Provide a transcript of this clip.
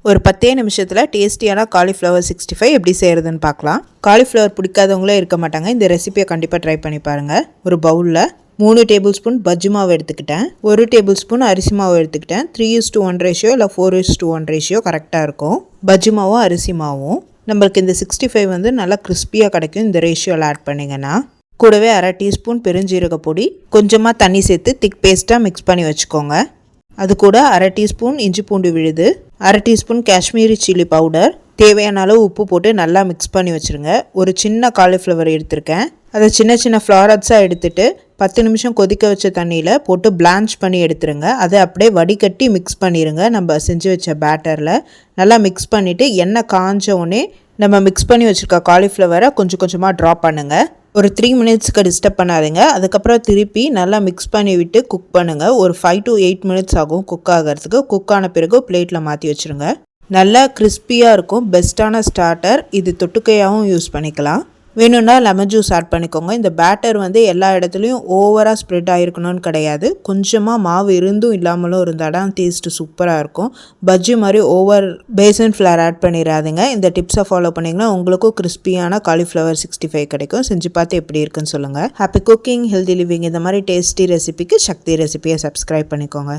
ஒரு 10 நிமிஷத்தில் டேஸ்டியான காலிஃப்ளவர் 65 எப்படி செய்கிறதுன்னு பார்க்கலாம். காலிஃப்ளவர் பிடிக்காதவங்களே இருக்க மாட்டாங்க. இந்த ரெசிபியை கண்டிப்பாக ட்ரை பண்ணி பாருங்கள். ஒரு பவுலில் 3 டேபிள் ஸ்பூன் பஜ்ஜி மாவு எடுத்துக்கிட்டேன், 1 டேபிள் ஸ்பூன் அரிசி மாவு எடுத்துக்கிட்டேன். 3:1 ரேஷியோ இல்லை 4:1 ரேஷியோ கரெக்டாக இருக்கும். பஜ்ஜி மாவும் அரிசி மாவும். நம்மளுக்கு இந்த 65 வந்து நல்லா கிறிஸ்பியாக கிடைக்கும் இந்த ரேஷியோவில் ஆட் பண்ணிங்கன்னா. கூடவே அரை டீஸ்பூன் பெருஞ்சீரக பொடி, கொஞ்சமாக தண்ணி சேர்த்து திக் பேஸ்ட்டாக மிக்ஸ் பண்ணி வச்சுக்கோங்க. அது கூட அரை டீஸ்பூன் இஞ்சி பூண்டு விழுது, அரை டீஸ்பூன் காஷ்மீரி சில்லி பவுடர், தேவையான அளவு உப்பு போட்டு நல்லா மிக்ஸ் பண்ணி வச்சுருங்க. ஒரு சின்ன காலிஃப்ளவர் எடுத்திருக்கேன், அதை சின்ன சின்ன ஃப்ளாரட்ஸாக எடுத்துகிட்டு 10 நிமிஷம் கொதிக்க வச்ச தண்ணியில் போட்டு பிளான்ச் பண்ணி எடுத்துருங்க. அதை அப்படியே வடிகட்டி மிக்ஸ் பண்ணிடுங்க. நம்ம செஞ்சு வச்ச பேட்டரில் நல்லா மிக்ஸ் பண்ணிவிட்டு எண்ணெய் காஞ்ச உடனே நம்ம மிக்ஸ் பண்ணி வச்சுருக்க காலிஃப்ளவரை கொஞ்சம் கொஞ்சமாக ட்ராப் பண்ணுங்கள். ஒரு 3 மினிட்ஸ்க்கு டிஸ்டர்ப் பண்ணாதீங்க. அதுக்கப்புறம் திருப்பி நல்லா மிக்ஸ் பண்ணி விட்டு குக் பண்ணுங்கள். ஒரு 5 to 8 மினிட்ஸ் ஆகும் குக் ஆகிறதுக்கு. குக் ஆன பிறகு பிளேட்டில் மாற்றி வச்சுருங்க. நல்லா கிறிஸ்பியாக இருக்கும். பெஸ்ட்டான ஸ்டார்டர் இது. தொட்டுக்கையாகவும் யூஸ் பண்ணிக்கலாம். வேணும்னா லெமன் ஜூஸ் ஆட் பண்ணிக்கோங்க. இந்த பேட்டர் வந்து எல்லா இடத்துலையும் ஓவராக ஸ்ப்ரெட் ஆகிருக்கணும்னு கிடையாது. கொஞ்சமாக மாவு இருந்தும் இல்லாமலும் இருந்தால் தான் டேஸ்ட்டு சூப்பராக இருக்கும். பஜ்ஜி மாதிரி ஓவர் பேசன் ஃப்ளார் ஆட் பண்ணிடாதீங்க. இந்த டிப்ஸை ஃபாலோ பண்ணிங்கன்னா உங்களுக்கும் கிறிஸ்பியான காலிஃப்ளவர் 65 கிடைக்கும். செஞ்சு பார்த்து எப்படி இருக்குன்னு சொல்லுங்கள். Happy cooking, healthy living. இந்த மாதிரி டேஸ்டி ரெசிபிக்கு சக்தி ரெசிபியை சப்ஸ்கிரைப் பண்ணிக்கோங்க.